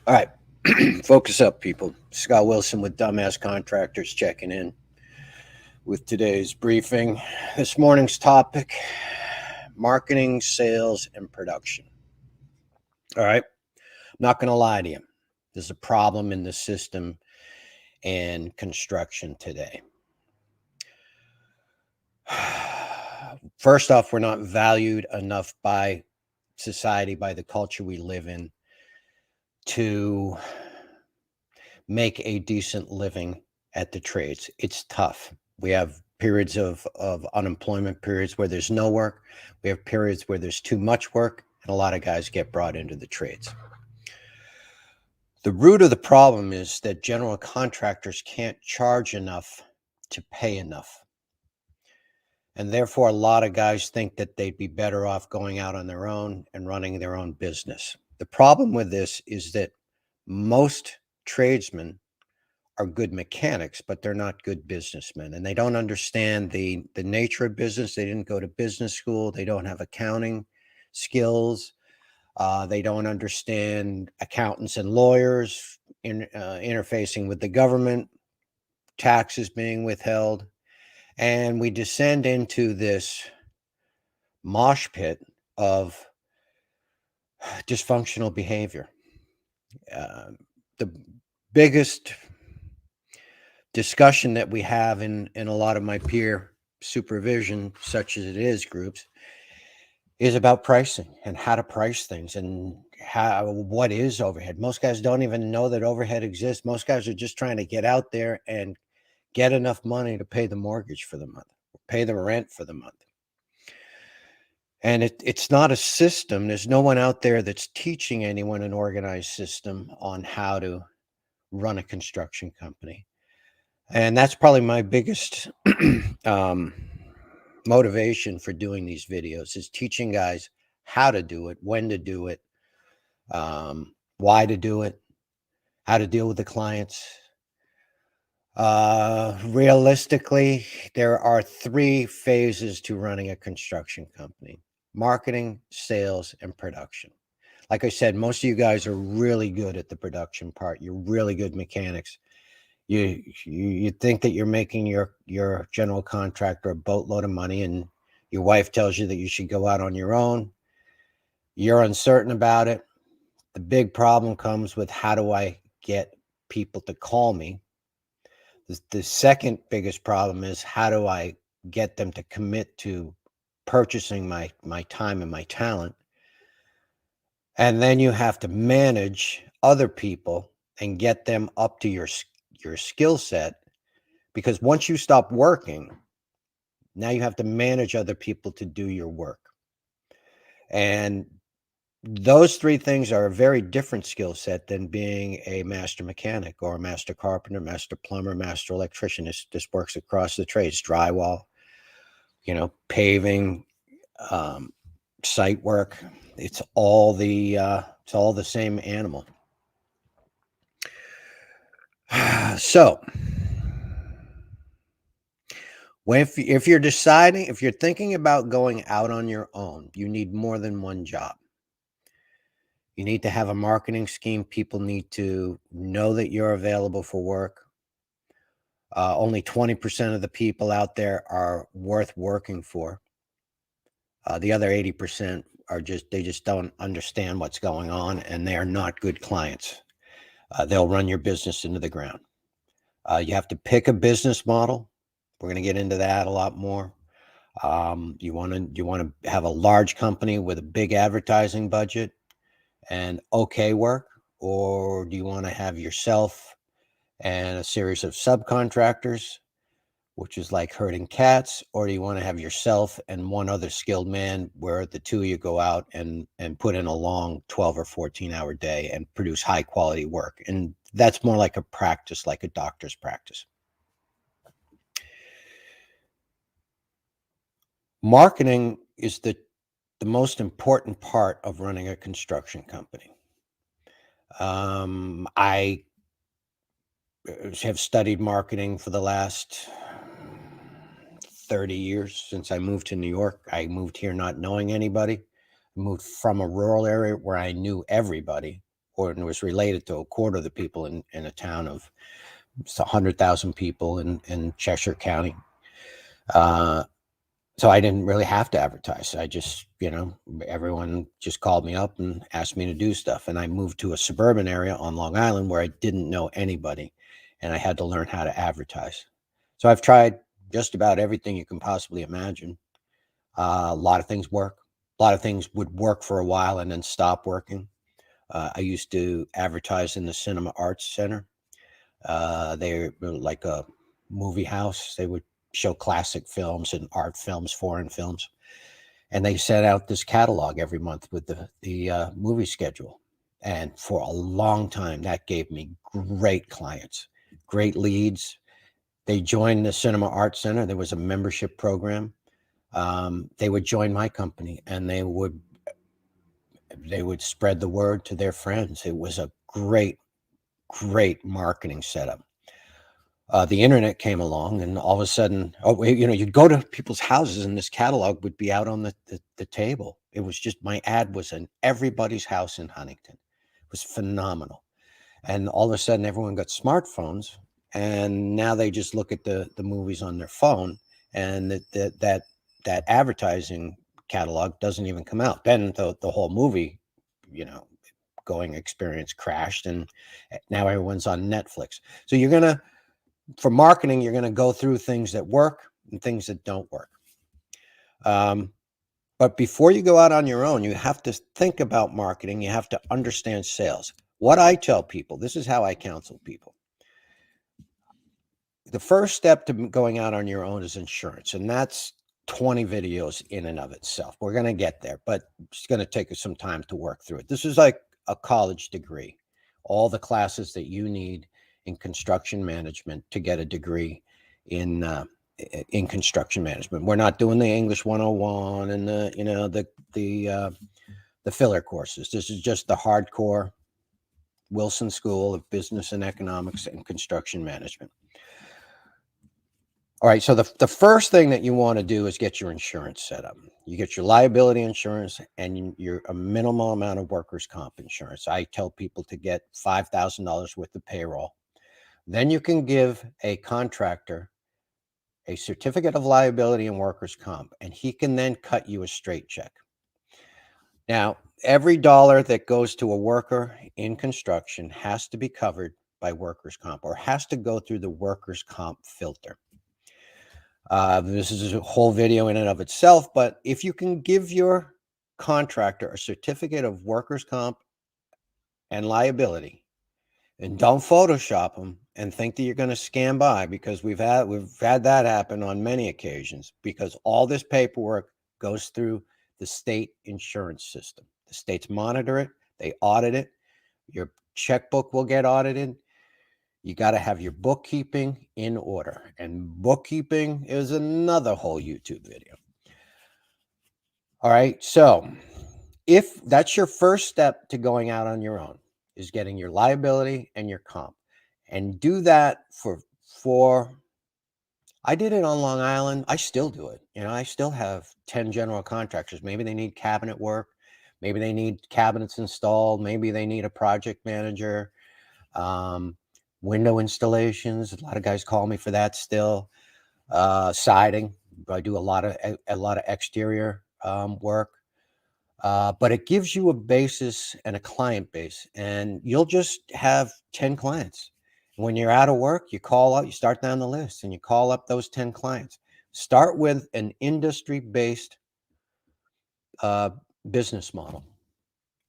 All right, focus up, people. Scott Wilson with Dumbass Contractors checking in with today's briefing. This morning's topic: marketing, sales, and production. All right, I'm not going to lie to you. There's a problem in the system and construction today. First off, we're not valued enough by society, by the culture we live in, to make a decent living at the trades. It's tough. We have periods of unemployment, periods where there's no work. We have periods where there's too much work, and a lot of guys get brought into the trades. The root of the problem is that general contractors can't charge enough to pay enough. And therefore, a lot of guys think that they'd be better off going out on their own and running their own business. The problem with this is that most tradesmen are good mechanics, but they're not good businessmen, and they don't understand the nature of business. They didn't go to business school. They don't have accounting skills. They don't understand accountants and lawyers interfacing with the government, taxes being withheld, and we descend into this mosh pit of dysfunctional behavior. The biggest discussion that we have in a lot of my peer supervision, such as it is groups, is about pricing and how to price things and what is overhead. Most guys don't even know that overhead exists. Most guys are just trying to get out there and get enough money to pay the mortgage for the month, pay the rent for the month. And it's not a system. There's no one out there that's teaching anyone an organized system on how to run a construction company. And that's probably my biggest motivation for doing these videos, is teaching guys how to do it, when to do it, why to do it, how to deal with the clients. Realistically, there are 3 phases to running a construction company: marketing, sales, and production. Like I said, most of you guys are really good at the production part. You're really good mechanics. You think that you're making your general contractor a boatload of money, and your wife tells you that you should go out on your own. You're uncertain about it. The big problem comes with, how do I get people to call me? The second biggest problem is, how do I get them to commit to purchasing my time and my talent? And then you have to manage other people and get them up to your skill set, because once you stop working, now you have to manage other people to do your work. And those 3 things are a very different skill set than being a master mechanic or a master carpenter, master plumber, master electrician. This works across the trades: drywall, paving, site work. It's all the same animal. So, if you're thinking about going out on your own, you need more than one job. You need to have a marketing scheme. People need to know that you're available for work. Only 20% of the people out there are worth working for. The other 80% they just don't understand what's going on, and they are not good clients. They'll run your business into the ground. You have to pick a business model. We're going to get into that a lot more. You want to have a large company with a big advertising budget and okay work, or do you want to have yourself and a series of subcontractors, which is like herding cats? Or do you want to have yourself and one other skilled man, where the 2 of you go out and put in a long 12 or 14-hour day and produce high quality work? And that's more like a practice, like a doctor's practice. Marketing is the most important part of running a construction company. I have studied marketing for the last 30 years. Since I moved to New York, I moved here not knowing anybody. I moved from a rural area where I knew everybody, or it was related to a quarter of the people in a town of 100,000 people in Cheshire County. So I didn't really have to advertise. I just, everyone just called me up and asked me to do stuff. And I moved to a suburban area on Long Island where I didn't know anybody, and I had to learn how to advertise. So I've tried just about everything you can possibly imagine. A lot of things work. A lot of things would work for a while and then stop working. I used to advertise in the Cinema Arts Center. They were like a movie house. They would show classic films and art films, foreign films, and they set out this catalog every month with the movie schedule. And for a long time, that gave me great clients, great leads. They joined the Cinema Arts Center. There was a membership program. They would join my company, and they would spread the word to their friends. It was a great marketing setup. The internet came along, and all of a sudden, you'd go to people's houses and this catalog would be out on the table. It was just, my ad was in everybody's house in Huntington. It was phenomenal. And all of a sudden, everyone got smartphones, and now they just look at the movies on their phone, and that advertising catalog doesn't even come out. Then the whole movie, going experience crashed, and now everyone's on Netflix. So for marketing, you're going to go through things that work and things that don't work. But before you go out on your own, you have to think about marketing. You have to understand sales. What I tell people, this is how I counsel people. The first step to going out on your own is insurance, and that's 20 videos in and of itself. We're going to get there, but it's going to take us some time to work through it. This is like a college degree. All the classes that you need in construction management to get a degree in construction management. We're not doing the English 101 and the filler courses. This is just the hardcore Wilson School of Business and Economics and Construction Management. All right, so the first thing that you want to do is get your insurance set up. You get your liability insurance and a minimal amount of workers' comp insurance. I tell people to get $5,000 worth of payroll. Then you can give a contractor a certificate of liability and workers' comp, and he can then cut you a straight check. Now, every dollar that goes to a worker in construction has to be covered by workers' comp, or has to go through the workers' comp filter. This is a whole video in and of itself, but if you can give your contractor a certificate of workers' comp and liability, and don't Photoshop them and think that you're going to scam by, because we've had that happen on many occasions, because all this paperwork goes through the state insurance system. The states monitor it, they audit it. Your checkbook will get audited. You got to have your bookkeeping in order, and bookkeeping is another whole YouTube video. All right, so if that's your first step to going out on your own, is getting your liability and your comp, and do that for I did it on Long Island. I still do it. I still have 10 general contractors. Maybe they need cabinet work. Maybe they need cabinets installed. Maybe they need a project manager. Window installations. A lot of guys call me for that still. Siding. I do a lot of exterior work. But it gives you a basis and a client base, and you'll just have 10 clients. When you're out of work, you call up, you start down the list, and you call up those 10 clients. Start with an industry-based business model.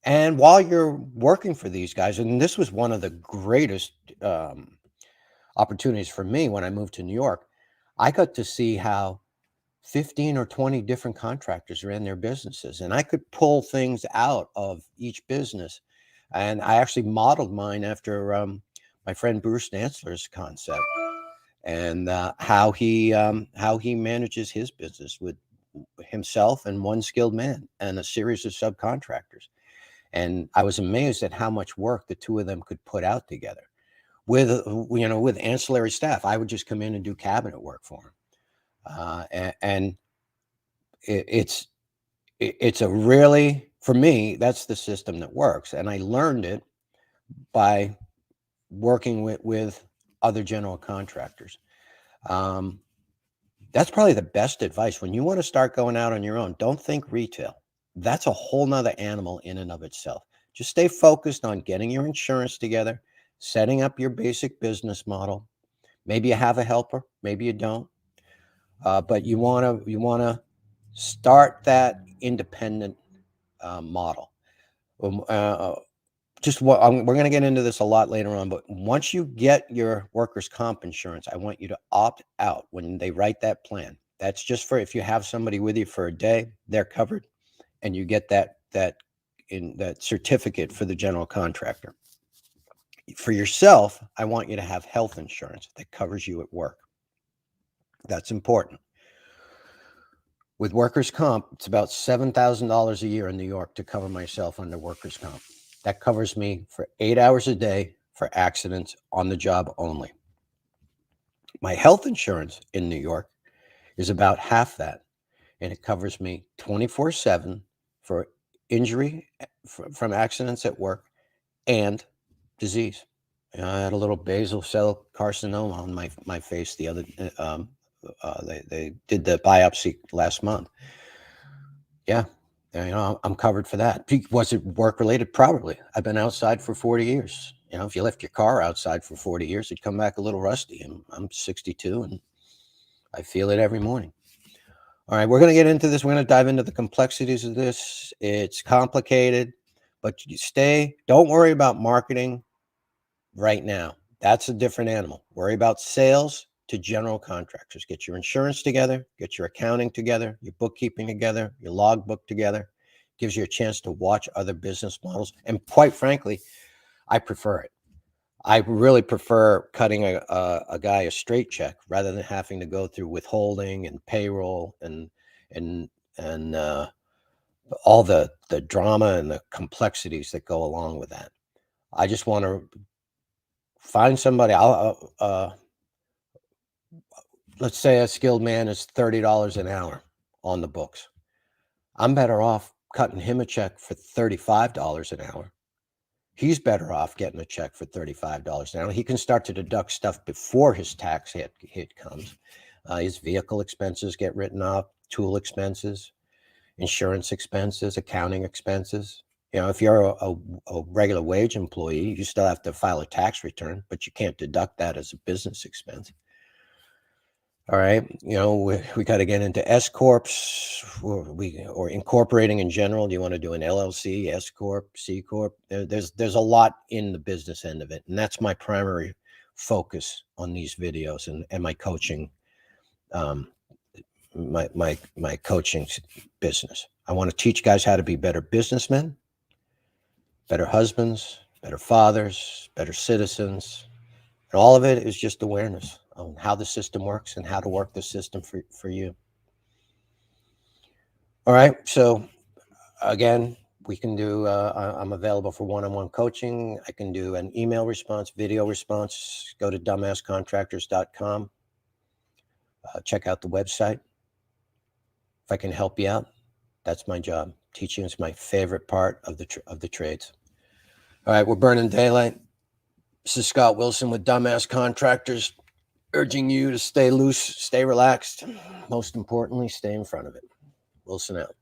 And while you're working for these guys, and this was one of the greatest opportunities for me when I moved to New York, I got to see how 15 or 20 different contractors ran their businesses, and I could pull things out of each business. And I actually modeled mine after my friend Bruce Dantzler's concept, and how he manages his business with himself and one skilled man and a series of subcontractors. And I was amazed at how much work the two of them could put out together with ancillary staff. I would just come in and do cabinet work for him. And it's a really, for me, that's the system that works. And I learned it by working with other general contractors. That's probably the best advice. When you want to start going out on your own, don't think retail. That's a whole nother animal in and of itself. Just stay focused on getting your insurance together, setting up your basic business model. Maybe you have a helper, maybe you don't. But you want to start that independent model. We're going to get into this a lot later on, but once you get your workers' comp insurance, I want you to opt out when they write that plan. That's just for if you have somebody with you for a day, they're covered, and you get that certificate for the general contractor. For yourself, I want you to have health insurance that covers you at work. That's important. With workers' comp, it's about $7,000 a year in New York to cover myself under workers' comp. That covers me for 8 hours a day for accidents on the job only. My health insurance in New York is about half that, and it covers me 24/7 for injury from accidents at work and disease. I had a little basal cell carcinoma on my face the other. They did the biopsy last month. Yeah, I'm covered for that. Was it work related? Probably. I've been outside for 40 years. If you left your car outside for 40 years, it'd come back a little rusty. I'm 62 and I feel it every morning. All right, we're going to get into this. We're going to dive into the complexities of this. It's complicated, but don't worry about marketing right now. That's a different animal. Worry about sales to general contractors. Get your insurance together, get your accounting together, your bookkeeping together, your logbook together. Gives you a chance to watch other business models. And quite frankly, I prefer it. I really prefer cutting a guy a straight check rather than having to go through withholding and payroll and all the drama and the complexities that go along with that. I just want to find somebody. Let's say a skilled man is $30 an hour on the books. I'm better off cutting him a check for $35 an hour. He's better off getting a check for $35 an hour. He can start to deduct stuff before his tax hit comes. His vehicle expenses get written off, tool expenses, insurance expenses, accounting expenses. If you're a regular wage employee, you still have to file a tax return, but you can't deduct that as a business expense. All right. We got to get into S corps or incorporating in general. Do you want to do an LLC, S corp, C corp? There's a lot in the business end of it. And that's my primary focus on these videos and my coaching, my coaching business. I want to teach guys how to be better businessmen, better husbands, better fathers, better citizens. And all of it is just awareness on how the system works and how to work the system for you. All right. So again, we can do, I'm available for one-on-one coaching. I can do an email response, video response. Go to dumbasscontractors.com. Check out the website. If I can help you out, that's my job. Teaching is my favorite part of the trades. All right. We're burning daylight. This is Scott Wilson with Dumbass Contractors, urging you to stay loose, stay relaxed. Most importantly, stay in front of it. Wilson out.